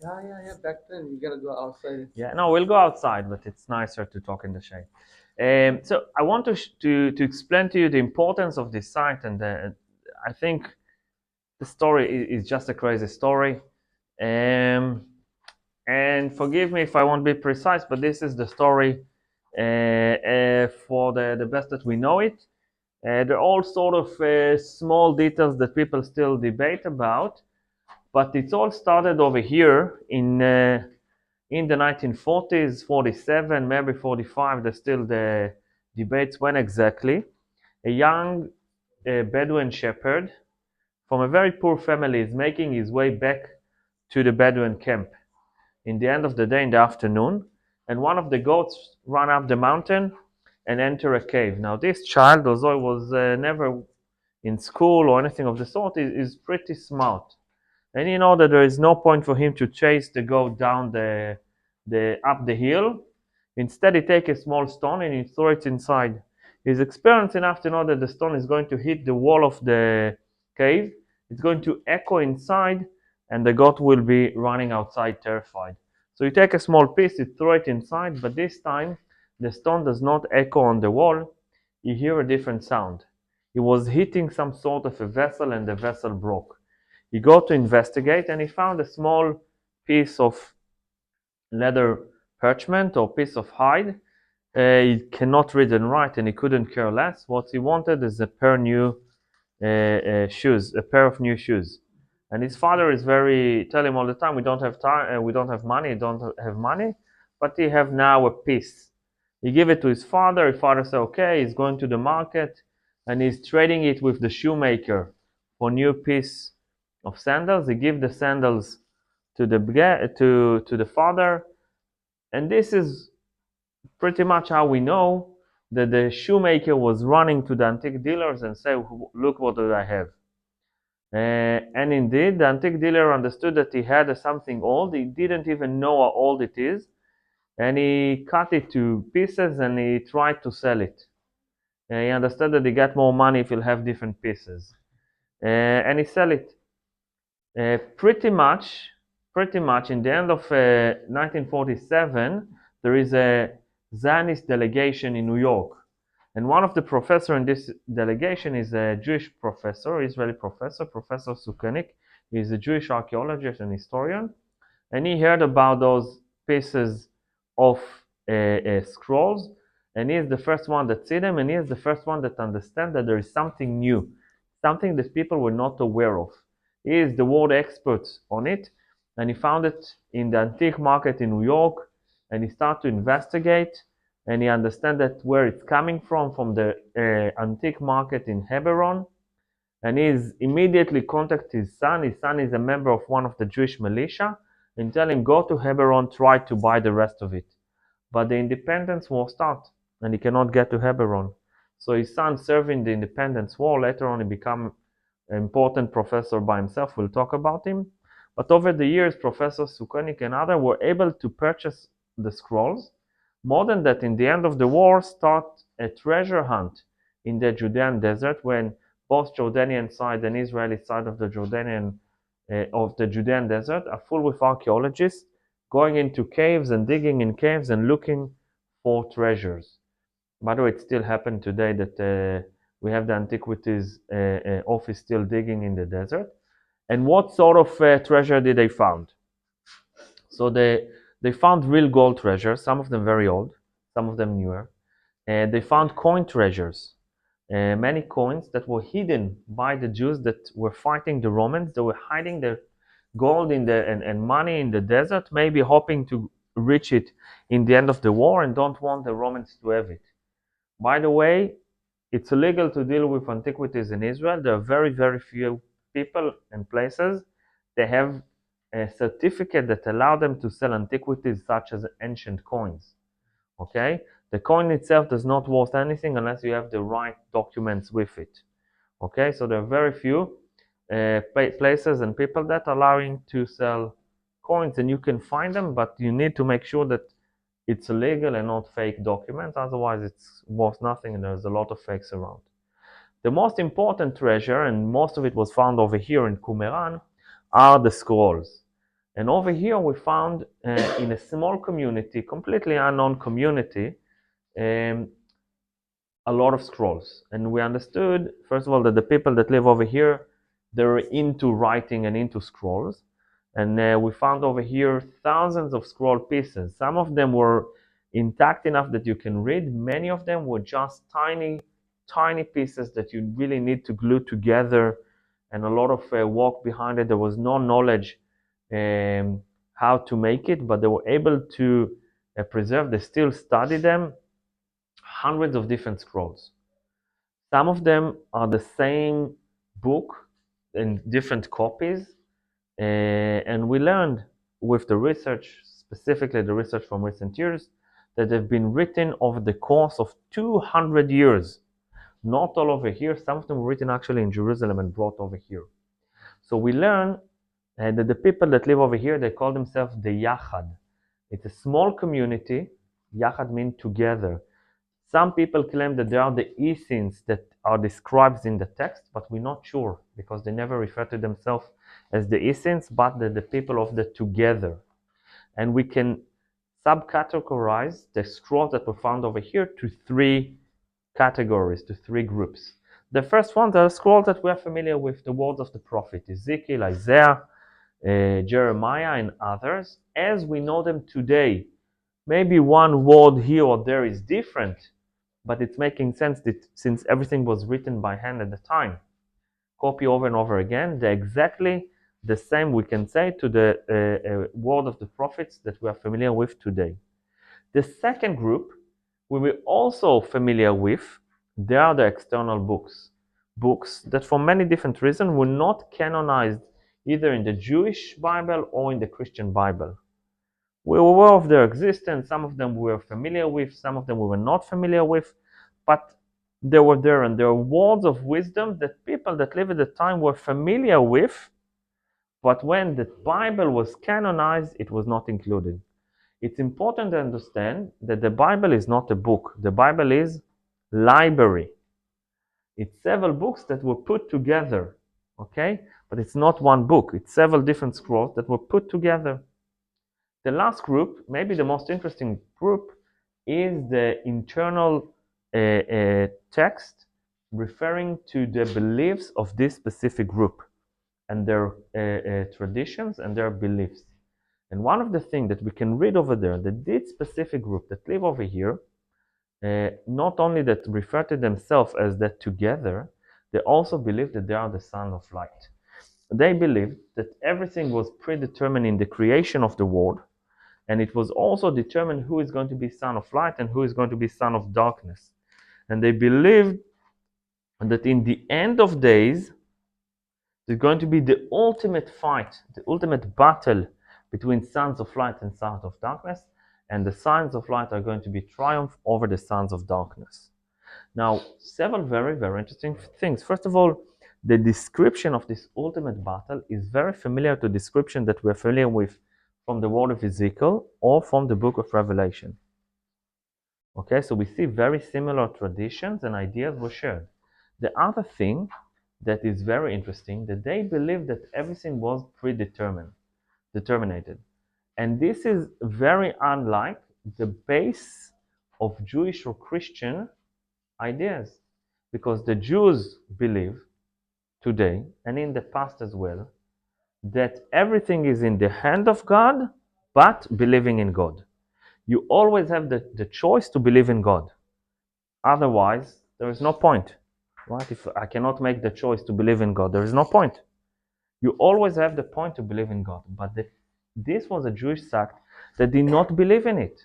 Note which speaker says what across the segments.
Speaker 1: Yeah. Back then, you gotta go outside.
Speaker 2: Yeah, no, we'll go outside, but it's nicer to talk in the shade. So I want to explain to you the importance of this site, and I think the story is just a crazy story. Um, and forgive me if I won't be precise, but this is the story for the best that we know it. There are all sort of small details that people still debate about, but it's all started over here in the 1940s, 47, maybe 45. There's still the debates when exactly. A young Bedouin shepherd from a very poor family is making his way back to the Bedouin camp in the end of the day in the afternoon, and one of the goats ran up the mountain and enter a cave. Now, this child, although he was never in school or anything of the sort, is pretty smart. And you know that there is no point for him to chase the goat down the up the hill. Instead, he takes a small stone and he throws it inside. He's experienced enough to know that the stone is going to hit the wall of the cave. It's going to echo inside, and the goat will be running outside terrified. So you take a small piece, you throw it inside, but this time the stone does not echo on the wall. You hear a different sound. He was hitting some sort of a vessel, and the vessel broke. He got to investigate, and he found a small piece of leather parchment or piece of hide. He cannot read and write, and he couldn't care less. What he wanted is a pair new shoes, a pair of new shoes. And his father is very tell him all the time, we don't have time, we don't have money, don't have money, but he have now a piece. He give it to his father. His father say, okay. He's going to the market, and he's trading it with the shoemaker for new piece of sandals. He give the sandals to the father, and this is pretty much how we know that the shoemaker was running to the antique dealers and say, look what do I have. And indeed, the antique dealer understood that he had something old. He didn't even know how old it is, and he cut it to pieces and he tried to sell it. He understood that he get more money if he'll have different pieces, and he sell it. Pretty much in the end of 1947, there is a Zionist delegation in New York. And one of the professors in this delegation is a Jewish professor, Israeli professor, Professor Sukenik. He's a Jewish archaeologist and historian. And he heard about those pieces of scrolls. And he is the first one that see them, and he is the first one that understand that there is something new, something that people were not aware of. He is the world expert on it, and he found it in the antique market in New York, and he started to investigate, and he understand that where it's coming from the antique market in Hebron, and he's immediately contact his son. His son is a member of one of the Jewish militia, and tell him go to Hebron, try to buy the rest of it. But the independence war start, and he cannot get to Hebron. So his son served in the independence war. Later on, he became an important professor by himself. We'll talk about him. But over the years, Professor Sukenik and others were able to purchase the scrolls. More than that, in the end of the war, start a treasure hunt in the Judean desert when both Jordanian side and Israeli side of the Judean desert are full with archaeologists going into caves and digging in caves and looking for treasures. By the way, it still happens today that we have the antiquities office still digging in the desert. And what sort of treasure did they found? So they found real gold treasures, some of them very old, some of them newer. And they found coin treasures, many coins that were hidden by the Jews that were fighting the Romans. They were hiding their gold and money in the desert, maybe hoping to reach it in the end of the war and don't want the Romans to have it. By the way, it's illegal to deal with antiquities in Israel. There are very, very few people and places they have a certificate that allow them to sell antiquities such as ancient coins. Okay, the coin itself does not worth anything unless you have the right documents with it. Okay, so there are very few places and people that are allowing to sell coins, and you can find them, but you need to make sure that it's legal and not fake documents. Otherwise, it's worth nothing, and there's a lot of fakes around. The most important treasure, and most of it was found over here in Qumran, are the scrolls. And over here we found in a small community, completely unknown community, um, a lot of scrolls. And we understood, first of all, that the people that live over here, they're into writing and into scrolls. And we found over here thousands of scroll pieces. Some of them were intact enough that you can read. Many of them were just tiny, tiny pieces that you really need to glue together, and a lot of work behind it. There was no knowledge how to make it, but they were able to preserve. They still study them. Hundreds of different scrolls. Some of them are the same book in different copies, and we learned with the research, specifically the research from recent years, that they've been written over the course of 200 years. Not all over here. Some of them were written actually in Jerusalem and brought over here. So we learn that the people that live over here, they call themselves the Yachad. It's a small community. Yachad means together. Some people claim that they are the Essenes that are described in the text, but we're not sure because they never refer to themselves as the Essenes, but the people of the together. And we can subcategorize the scrolls that were found over here to three categories, to three groups. The first one, the scrolls that we are familiar with, the words of the prophet, Ezekiel, Isaiah, Jeremiah, and others, as we know them today. Maybe one word here or there is different, but it's making sense that since everything was written by hand at the time, copy over and over again, they're exactly the same, we can say, to the word of the prophets that we are familiar with today. The second group we were also familiar with, they are the external books. Books that for many different reasons were not canonized either in the Jewish Bible or in the Christian Bible. We were aware of their existence. Some of them we were familiar with, some of them we were not familiar with, but they were there, and there are words of wisdom that people that lived at the time were familiar with, but when the Bible was canonized, it was not included. It's important to understand that the Bible is not a book. The Bible is library. It's several books that were put together, okay? But it's not one book. It's several different scrolls that were put together. The last group, maybe the most interesting group, is the internal text referring to the beliefs of this specific group and their traditions and their beliefs. And one of the things that we can read over there, that this specific group that live over here, not only that refer to themselves as that together, they also believe that they are the son of light. They believed that everything was predetermined in the creation of the world, and it was also determined who is going to be son of light and who is going to be son of darkness. And they believed that in the end of days, there's going to be the ultimate fight, the ultimate battle between sons of light and sons of darkness, and the sons of light are going to be triumph over the sons of darkness. Now, several very, very interesting things. First of all, the description of this ultimate battle is very familiar to description that we're familiar with from the word of Ezekiel or from the book of Revelation. Okay, so we see very similar traditions and ideas were shared. The other thing that is very interesting, that they believe that everything was determined. And this is very unlike the base of Jewish or Christian ideas, because the Jews believe today, and in the past as well, that everything is in the hand of God, but believing in God. You always have the choice to believe in God. Otherwise, there is no point. Right? If I cannot make the choice to believe in God, there is no point. You always have the point to believe in God. But this was a Jewish sect that did not believe in it.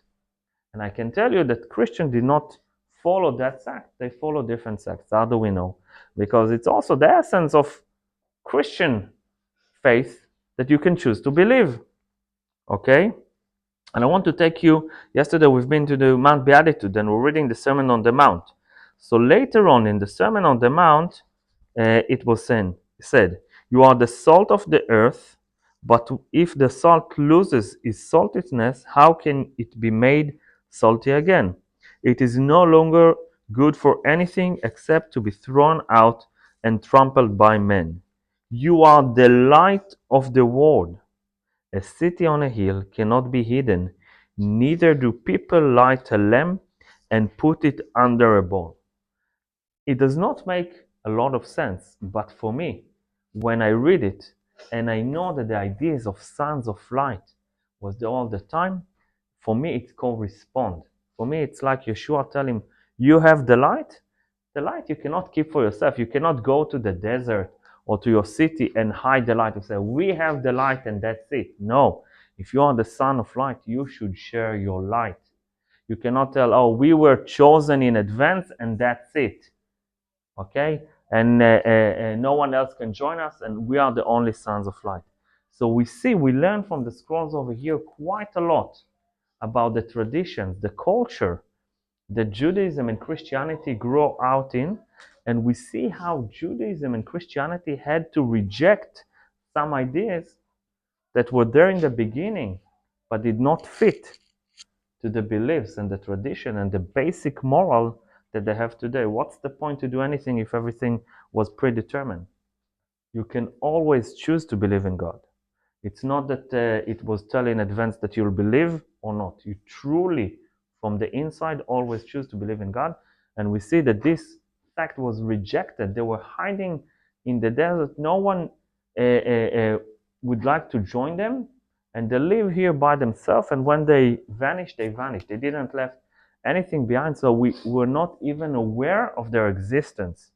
Speaker 2: And I can tell you that Christians did not follow that sect. They follow different sects. How do we know? Because it's also the essence of Christian faith that you can choose to believe. Okay? And I want to take you, yesterday we've been to the Mount Beatitude and we're reading the Sermon on the Mount. So later on in the Sermon on the Mount, it was said, you are the salt of the earth, but if the salt loses its saltiness, how can it be made salty again? It is no longer good for anything except to be thrown out and trampled by men. You are the light of the world. A city on a hill cannot be hidden, neither do people light a lamp and put it under a bowl. It does not make a lot of sense, but for me, when I read it and I know that the ideas of sons of light was there all the time, for me it corresponds. For me, it's like Yeshua tell him, you have the light. The light you cannot keep for yourself. You cannot go to the desert or to your city and hide the light and say, we have the light and that's it. No. If you are the son of light, you should share your light. You cannot tell, oh, we were chosen in advance and that's it. Okay? And no one else can join us, and we are the only sons of light. So we learn from the scrolls over here quite a lot about the traditions, the culture that Judaism and Christianity grow out in, and we see how Judaism and Christianity had to reject some ideas that were there in the beginning but did not fit to the beliefs and the tradition and the basic moral that they have today. What's the point to do anything if everything was predetermined? You can always choose to believe in God. It's not that it was told in advance that you'll believe or not. You truly, from the inside, always choose to believe in God. And we see that this fact was rejected. They were hiding in the desert. No one would like to join them. And they live here by themselves. And when they vanished, they vanished. They didn't left anything behind. So we were not even aware of their existence.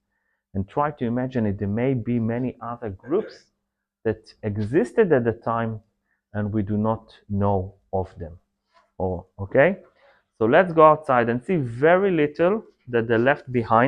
Speaker 2: And try to imagine it. There may be many other groups that existed at the time and we do not know of them. Okay? So let's go outside and see very little that they left behind.